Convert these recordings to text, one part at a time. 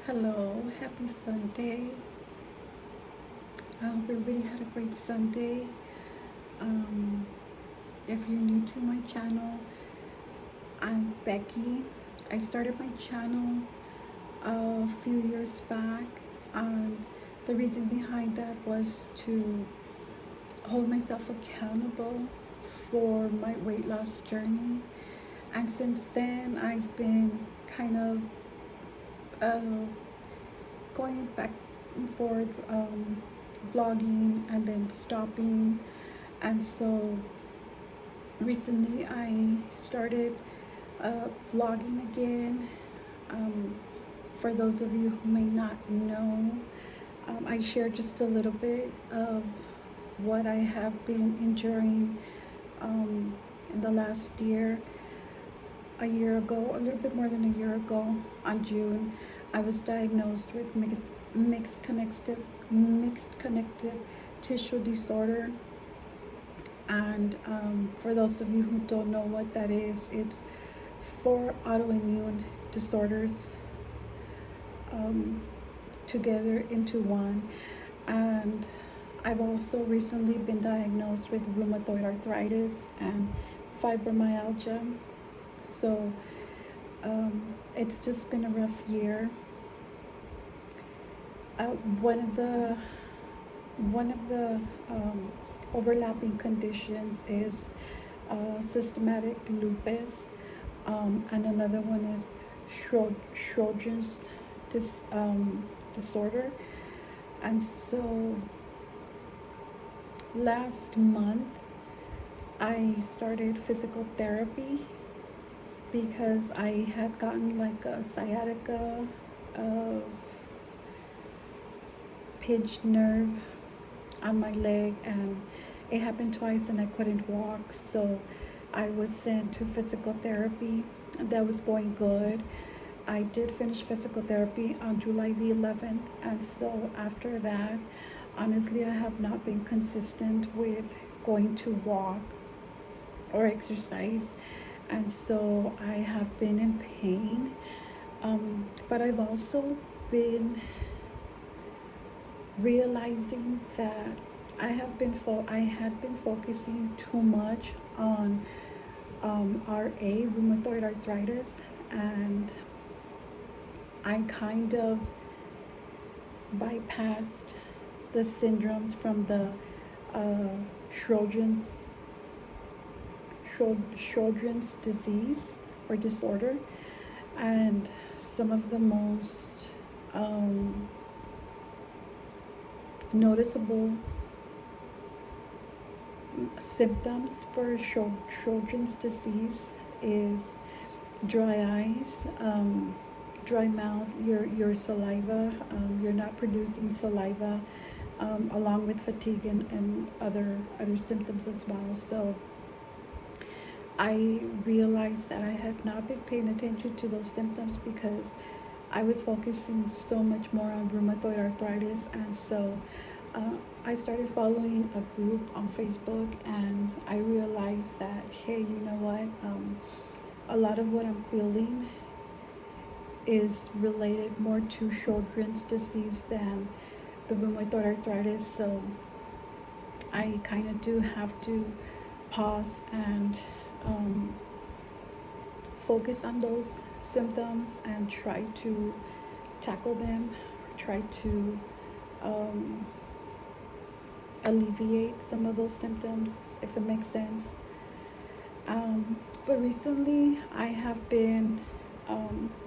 Hello, happy Sunday. I hope everybody had a great Sunday. Um, if you're new to my channel, I'm Becky. I started my channel a few years back, and the reason behind that was to hold myself accountable for my weight loss journey. And since then, I've been kind of going back and forth, vlogging and then stopping. And so recently I started vlogging again. Um, for those of you who may not know, I share just a little bit of what I have been enduring in the last year. A year ago, a little bit more than a year ago, on June, I was diagnosed with mixed connective tissue disorder. And for those of you who don't know what that is, it's four autoimmune disorders um, together into one. And I've also recently been diagnosed with rheumatoid arthritis and fibromyalgia. So it's just been a rough year. Uh, one of the one of the overlapping conditions is systematic lupus, and another one is Sjogren's disorder. And so last month I started physical therapy because I had gotten like a sciatica of pinched nerve on my leg, and it happened twice and I couldn't walk. So I was sent to physical therapy. That was going good. I did finish physical therapy on July the 11th, and so after that, honestly, I have not been consistent with going to walk or exercise, and so I have been in pain. But I've also been realizing that I had been focusing too much on RA, rheumatoid arthritis, and I kind of bypassed the syndromes from the uh, Sjogren's disease or disorder, and some of the most noticeable symptoms for Sjogren's disease is dry eyes, dry mouth, your saliva, you're not producing saliva, along with fatigue and other symptoms as well. So I realized that I had not been paying attention to those symptoms because I was focusing so much more on rheumatoid arthritis. And so I started following a group on Facebook, and I realized that, hey, you know what? A lot of what I'm feeling is related more to Sjogren's disease than the rheumatoid arthritis. So I kind of do have to pause and focus on those symptoms and try to tackle them, try to alleviate some of those symptoms, if it makes sense. But recently I have been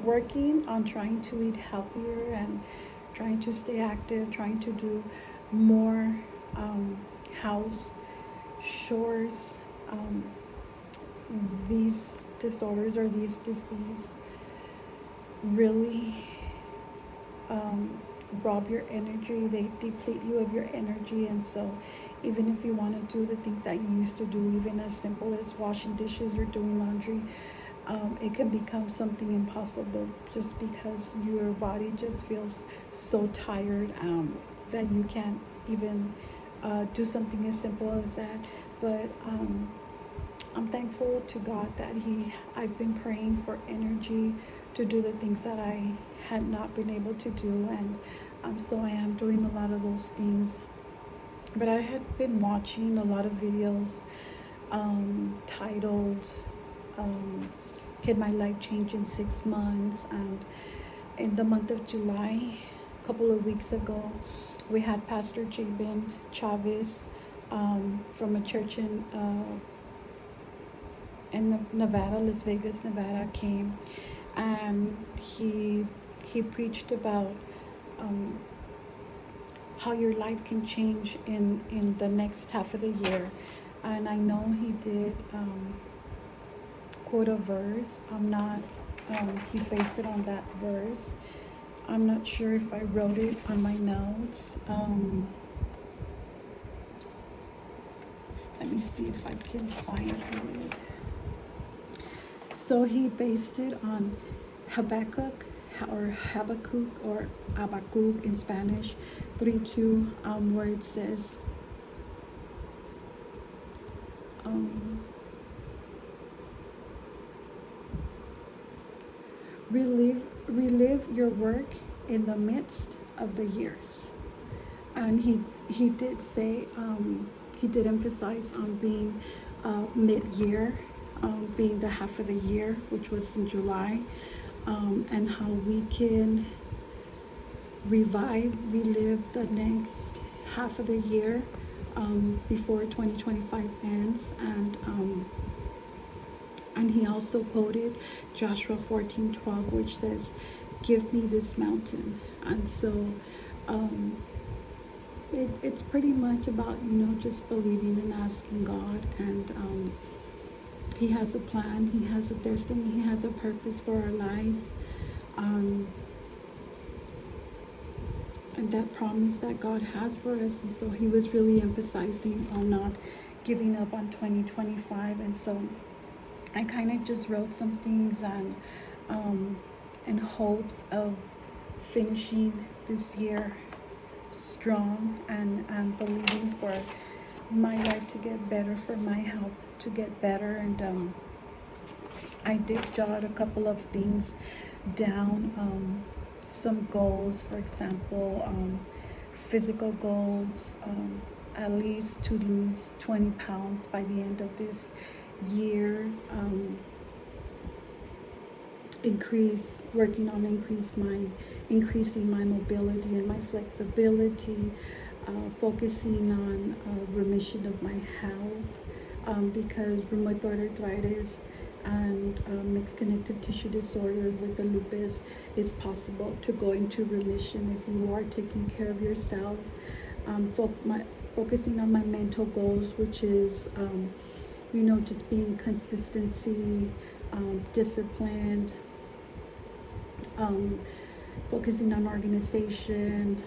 working on trying to eat healthier and trying to stay active, trying to do more house chores. These disorders or these diseases really rob your energy. They deplete you of your energy, and so even if you want to do the things that you used to do, even as simple as washing dishes or doing laundry, it can become something impossible just because your body just feels so tired that you can't even do something as simple as that. But I'm thankful to God that I've been praying for energy to do the things that I had not been able to do, and so I am doing a lot of those things. But I had been watching a lot of videos titled "Can My Life Change in 6 months?" And in the month of July, a couple of weeks ago, we had Pastor Jabin Chavez from a church in Nevada, Las Vegas, Nevada, came, and he preached about um, how your life can change in the next half of the year. And I know he did quote a verse. I'm not. He based it on that verse. I'm not sure if I wrote it on my notes. Let me see if I can find it. So he based it on Habakkuk or Habakkuk in Spanish 3:2, where it says, relive your work in the midst of the years. And he did say, he did emphasize on being mid-year, being the half of the year, which was in July, and how we can relive the next half of the year before 2025 ends. And he also quoted Joshua 14:12, which says, "Give me this mountain." And so it's pretty much about, just believing and asking God. And he has a plan, he has a destiny, he has a purpose for our lives. And that promise that God has for us. And so he was really emphasizing on not giving up on 2025. And so I kind of just wrote some things in hopes of finishing this year strong, and believing for my life to get better, for my health to get better. And I did jot a couple of things down, some goals, for example, physical goals, at least to lose 20 pounds by the end of this year, working on increasing my mobility and my flexibility, focusing on remission of my health, because rheumatoid arthritis and mixed connective tissue disorder with the lupus is possible to go into remission if you are taking care of yourself. Focusing on my mental goals, which is just being consistency, disciplined, focusing on organization,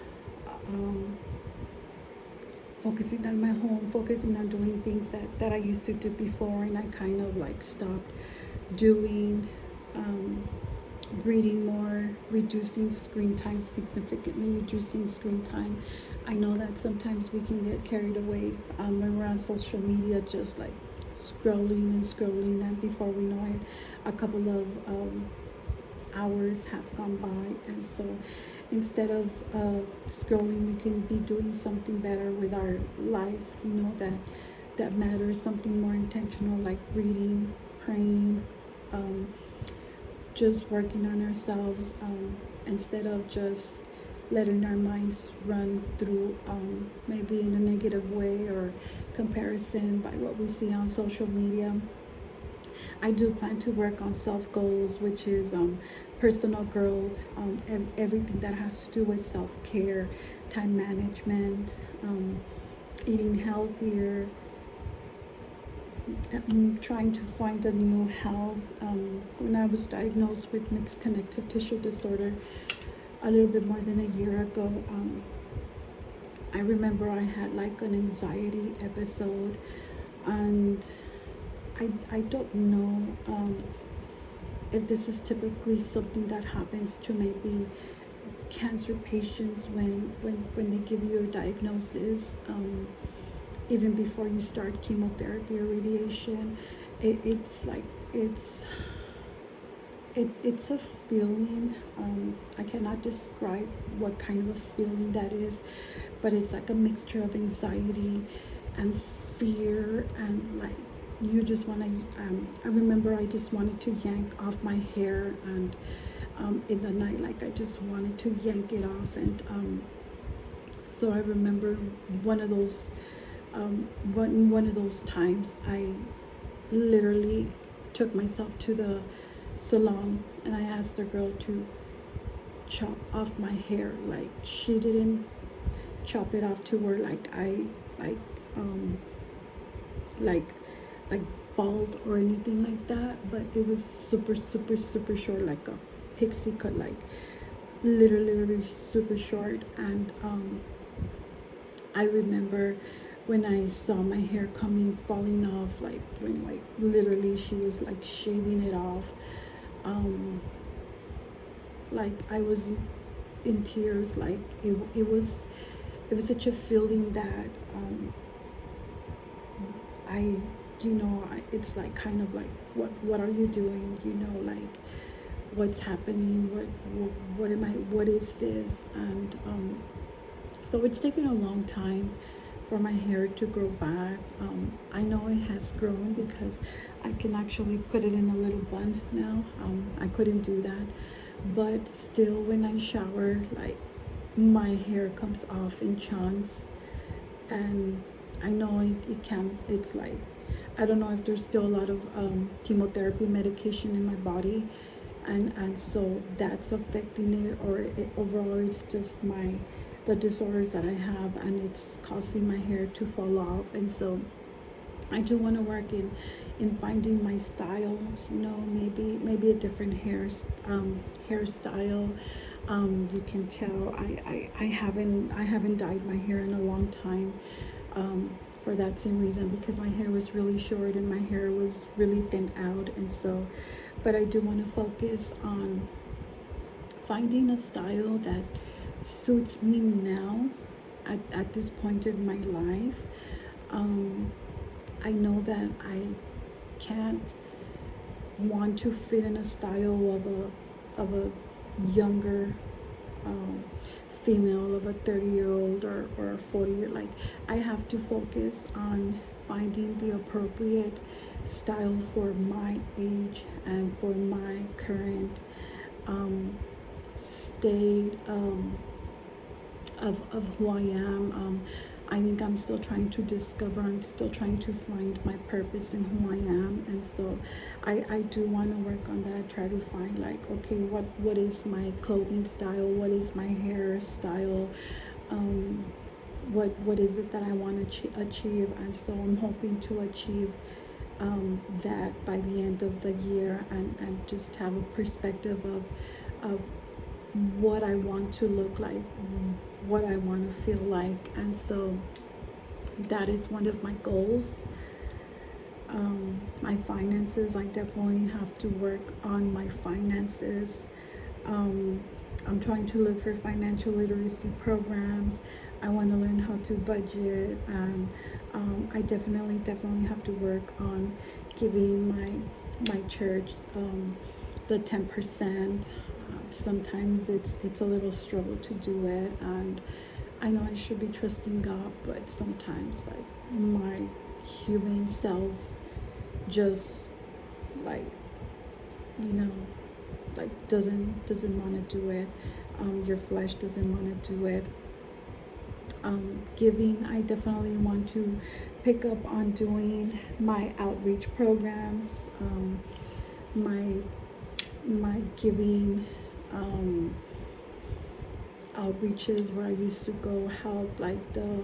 focusing on my home, focusing on doing things that I used to do before and I kind of like stopped doing, reading more, reducing screen time, significantly reducing screen time. I know that sometimes we can get carried away when we're on social media, just like scrolling, and before we know it, a couple of hours have gone by. And so instead of scrolling, we can be doing something better with our life, that matters, something more intentional, like reading, praying, just working on ourselves, instead of just letting our minds run through maybe in a negative way or comparison by what we see on social media. I do plan to work on self goals, which is personal growth, and everything that has to do with self-care, time management, eating healthier, trying to find a new health. When I was diagnosed with mixed connective tissue disorder a little bit more than a year ago, I remember I had like an anxiety episode, and I don't know if this is typically something that happens to maybe cancer patients when they give you a diagnosis, even before you start chemotherapy or radiation. it's like it's a feeling. I cannot describe what kind of a feeling that is, but it's like a mixture of anxiety and fear, and like you just want to. I remember I just wanted to yank off my hair, and in the night, like I just wanted to yank it off, and so I remember one of those one of those times I literally took myself to the salon, and I asked the girl to chop off my hair. Like she didn't chop it off to where like I like um like like bald or anything like that, but it was super short, like a pixie cut, like literally super short. And I remember when I saw my hair coming falling off, like when like literally she was like shaving it off. um like I was in tears. Like it was such a feeling that I it's like kind of like what are you doing, like what's happening, what am I, what is this? And so it's taken a long time for my hair to grow back. I know it has grown because I can actually put it in a little bun now. I couldn't do that, but still when I shower, like my hair comes off in chunks. And I know it can, it's like, I don't know if there's still a lot of chemotherapy medication in my body, and so that's affecting it, or overall it's just the disorders that I have, and it's causing my hair to fall off. And so I do want to work in finding my style, maybe a different hairstyle. You can tell I haven't dyed my hair in a long time, for that same reason, because my hair was really short and my hair was really thin out. And so, but I do want to focus on finding a style that suits me now at this point in my life. I know that I can't want to fit in a style of a younger female, of a 30-year-old or a 40-year. Like I have to focus on finding the appropriate style for my age and for my current state of who I am. I think I'm still trying to discover, I'm still trying to find my purpose in who I am. And so I do want to work on that, try to find like, okay, what is my clothing style? What is my hairstyle? What is it that I want to achieve? And so I'm hoping to achieve that by the end of the year, and just have a perspective of what I want to look like, what I want to feel like. And so that is one of my goals. My finances, I definitely have to work on my finances. I'm trying to look for financial literacy programs. I want to learn how to budget, and I definitely have to work on giving my church the 10%. Sometimes it's a little struggle to do it, and I know I should be trusting God, but sometimes like my human self just like like doesn't want to do it. Your flesh doesn't want to do it. Giving, I definitely want to pick up on doing my outreach programs, my giving outreaches where I used to go help like the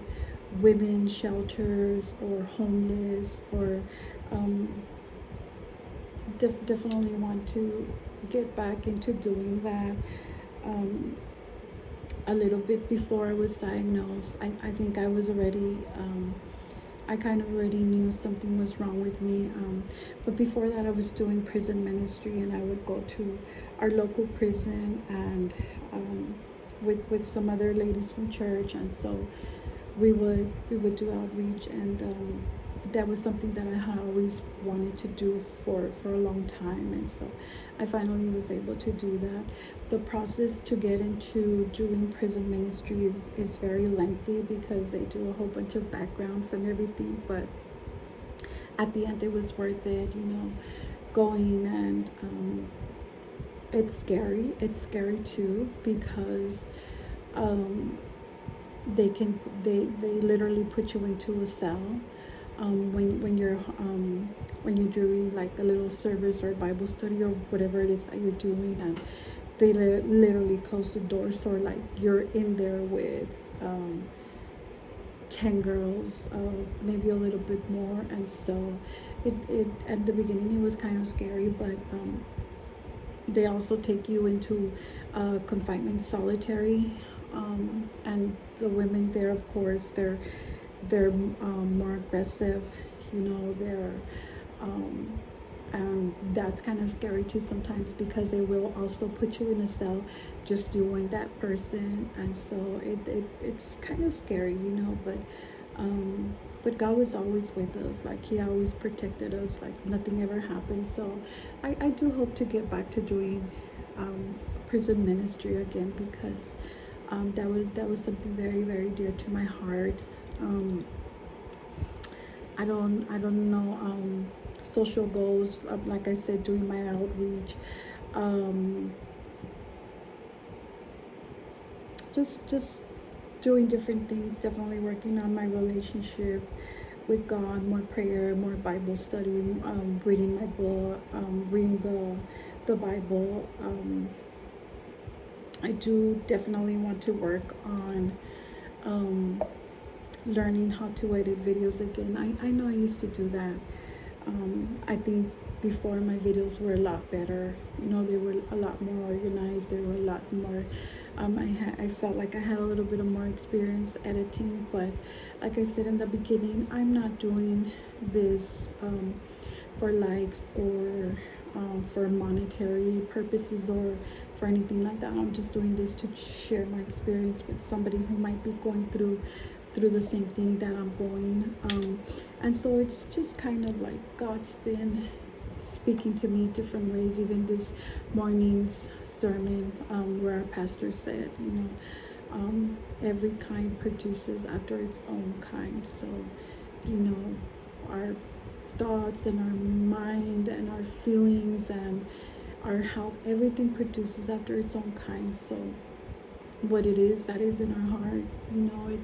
women shelters or homeless, or definitely want to get back into doing that. A little bit before I was diagnosed, I think I was already I kind of already knew something was wrong with me. But before that, I was doing prison ministry, and I would go to our local prison, and with some other ladies from church. And so we would do outreach, and that was something that I had always wanted to do for a long time, and so I finally was able to do that. The process to get into doing prison ministry is very lengthy because they do a whole bunch of backgrounds and everything, but at the end it was worth it, going. And it's scary. It's scary too because um, they literally put you into a cell when you're doing like a little service or Bible study or whatever it is that you're doing, and they literally close the door, so like you're in there with 10 girls, maybe a little bit more. And so it at the beginning it was kind of scary, but they also take you into confinement solitary, and the women there, of course, they're more aggressive, they're um, and that's kind of scary too sometimes because they will also put you in a cell, just you and that person. And so it's kind of scary, but God was always with us. Like he always protected us, like nothing ever happened. So I do hope to get back to doing prison ministry again because that was something very, very dear to my heart. I don't know, social goals, like I said, doing my outreach, um, just doing different things, definitely working on my relationship with God, more prayer, more Bible study, reading my book, reading the Bible. I do definitely want to work on learning how to edit videos again. I know I used to do that. I think before my videos were a lot better. They were a lot more organized. They were a lot more. I felt like I had a little bit of more experience editing, but like I said in the beginning, I'm not doing this for likes or for monetary purposes or for anything like that. I'm just doing this to share my experience with somebody who might be going through the same thing that I'm going. And so it's just kind of like God's been speaking to me different ways. Even this morning's sermon, where our pastor said, every kind produces after its own kind. So, our thoughts and our mind and our feelings and our health, everything produces after its own kind. So what it is that is in our heart,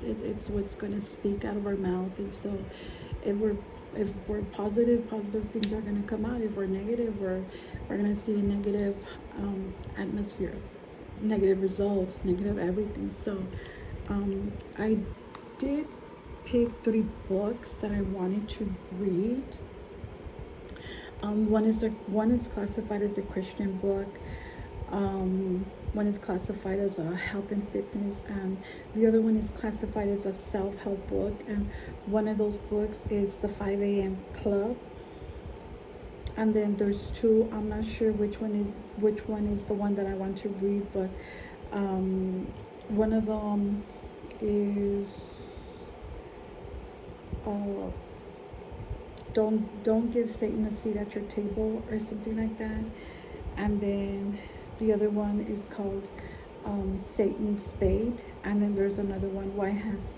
it's what's going to speak out of our mouth. And so if we're positive things are going to come out. If we're negative, we're going to see a negative atmosphere, negative results, negative everything. So I did pick 3 books that I wanted to read. One is classified as a Christian book. One is classified as a health and fitness, and the other one is classified as a self-help book. And one of those books is the 5 a.m. Club. And then there's 2. I'm not sure which one is the one that I want to read, but one of them is don't give Satan a seat at your table or something like that. And then the other one is called Satan's Spade. And then there's another one, why has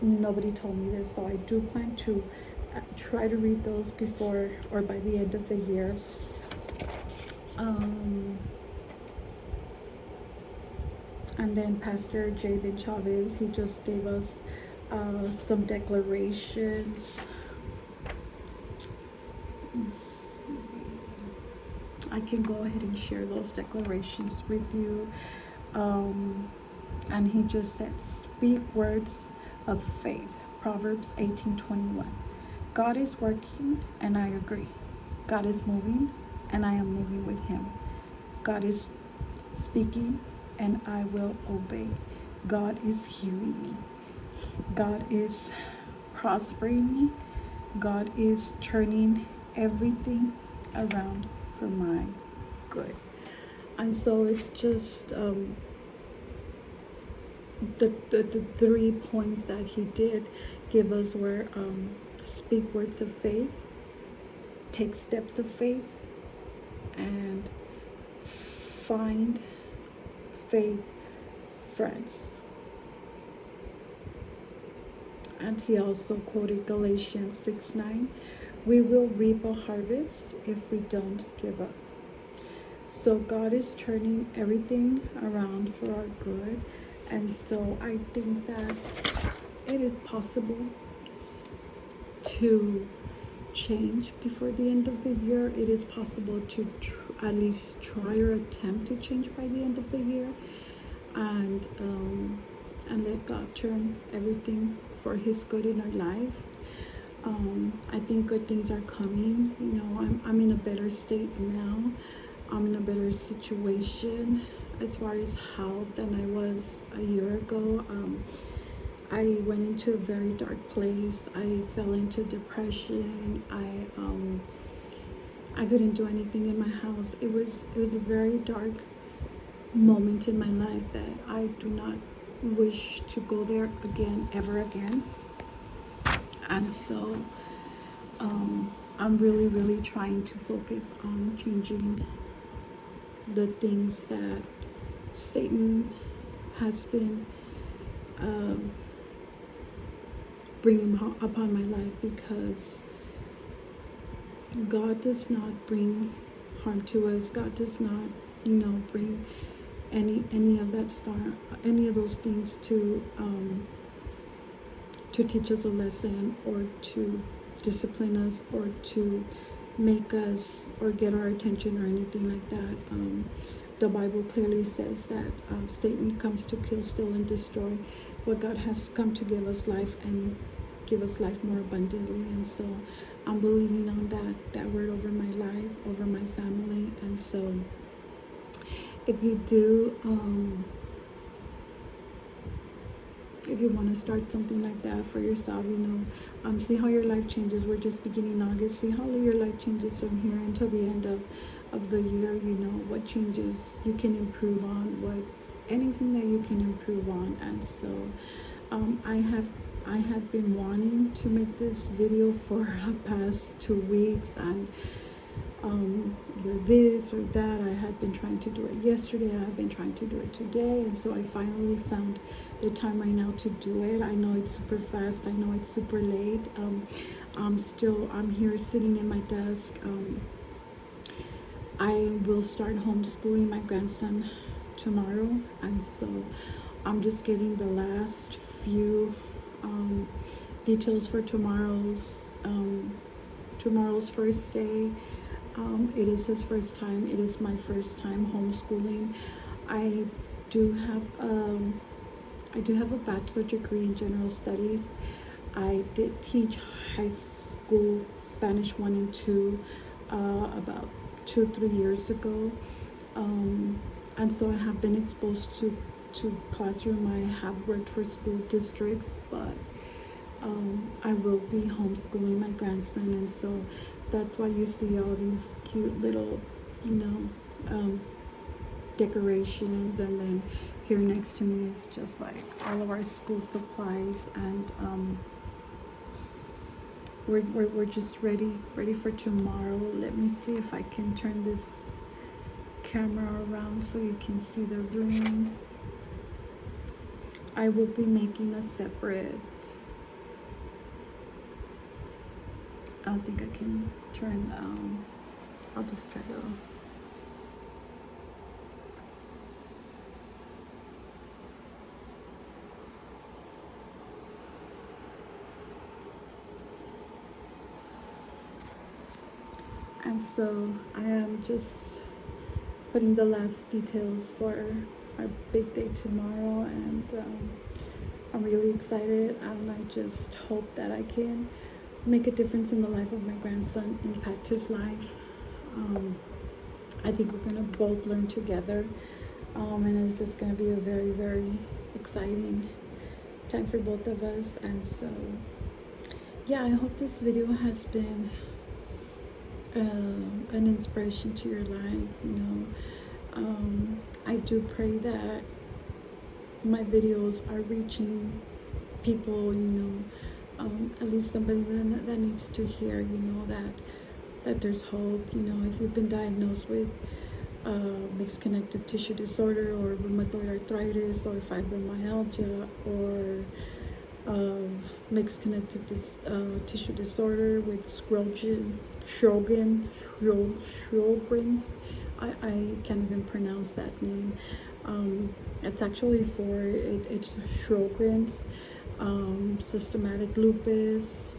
nobody told me this? So I do plan to try to read those before or by the end of the year. And then Pastor Jabin Chavez, he just gave us some declarations. I can go ahead and share those declarations with you. And he just said, speak words of faith. Proverbs 18:21. God is working and I agree. God is moving and I am moving with him. God is speaking and I will obey. God is healing me. God is prospering me. God is turning everything around for my good. And so it's just the 3 points that he did give us were speak words of faith, take steps of faith, and find faith friends. And he also quoted Galatians 6:9. We will reap a harvest if we don't give up. So God is turning everything around for our good. And so I think that it is possible to change before the end of the year. It is possible to at least try or attempt to change by the end of the year, and let God turn everything for His good in our life. I think good things are coming. You know, I'm in a better state now. I'm in a better situation as far as health than I was a year ago. I went into a very dark place. I fell into depression. I couldn't do anything in my house. It was a very dark moment in my life that I do not wish to go there again, ever again. And so I'm really trying to focus on changing the things that Satan has been bringing upon my life, because God does not bring harm to us. God does not, bring any of that any of those things to teach us a lesson, or to discipline us, or to make us or get our attention or anything like that. The Bible clearly says that Satan comes to kill, steal, and destroy. But God has come to give us life, and give us life more abundantly. And so I'm believing on that word over my life, over my family. And so if you do, if you want to start something like that for yourself, see how your life changes. We're just beginning August. See how your life changes from here until the end of the year. What changes you can improve on, anything that you can improve on. And so I have been wanting to make this video for the past 2 weeks, and either this or that. I had been trying to do it yesterday. I have been trying to do it today, and so I finally found the time right now to do it. I know it's super fast. I know it's super late. I'm here sitting in my desk. I will start homeschooling my grandson tomorrow, and so I'm just getting the last few details for tomorrow's first day. It is his first time. It is my first time homeschooling. I do have a bachelor degree in general studies. I did teach high school Spanish 1 and 2 about 2-3 years ago, and so I have been exposed to classroom. I have worked for school districts, but I will be homeschooling my grandson, and so that's why you see all these cute little, decorations. And then here next to me, it's just like all of our school supplies, and we're just ready for tomorrow. Let me see if I can turn this camera around so you can see the room. I will be making a separate, I don't think I can turn, I'll just try to, and so I am just putting the last details for our big day tomorrow, and I'm really excited, and I just hope that I can make a difference in the life of my grandson, impact his life. I think we're gonna both learn together, and it's just gonna be a very, very exciting time for both of us. And so yeah, I hope this video has been an inspiration to your life. I do pray that my videos are reaching people, at least somebody that needs to hear, that there's hope. If you've been diagnosed with mixed connective tissue disorder or rheumatoid arthritis or fibromyalgia or mixed connective tissue disorder with Sjogren's. I can't even pronounce that name. It's actually it's Sjogren's, systematic lupus,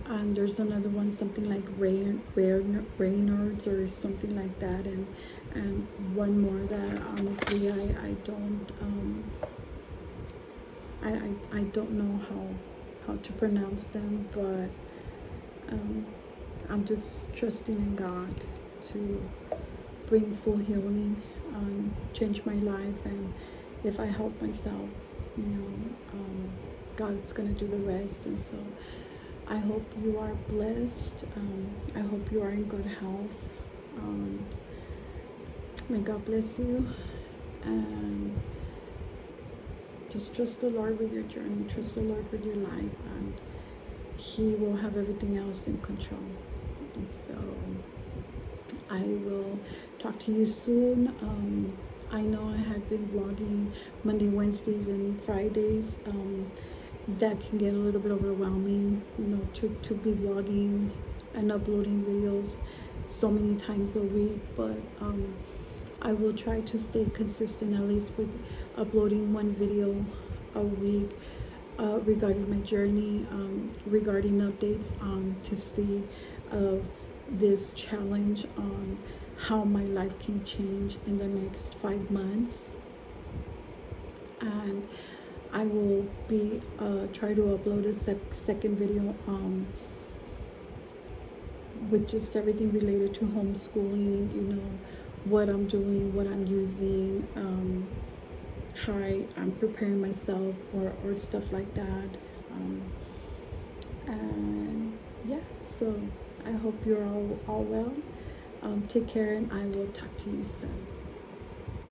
and there's another one, something like Raynaud's or something like that, and one more that honestly I don't I don't know how to pronounce them, but I'm just trusting in God to bring full healing, change my life, and if I help myself, God's gonna do the rest. And so I hope you are blessed. I hope you are in good health. May God bless you, and just trust the Lord with your journey, trust the Lord with your life, and He will have everything else in control. And so I will talk to you soon. I know I had been vlogging Monday, Wednesdays, and Fridays. That can get a little bit overwhelming, to be vlogging and uploading videos so many times a week, but I will try to stay consistent, at least with uploading one video a week, regarding my journey, regarding updates to see this challenge on how my life can change in the next 5 months. And I will be try to upload a second video with just everything related to homeschooling, what I'm doing, what I'm using, how I'm preparing myself, or stuff like that. And yeah, so I hope you're all well. Take care, and I will talk to you soon.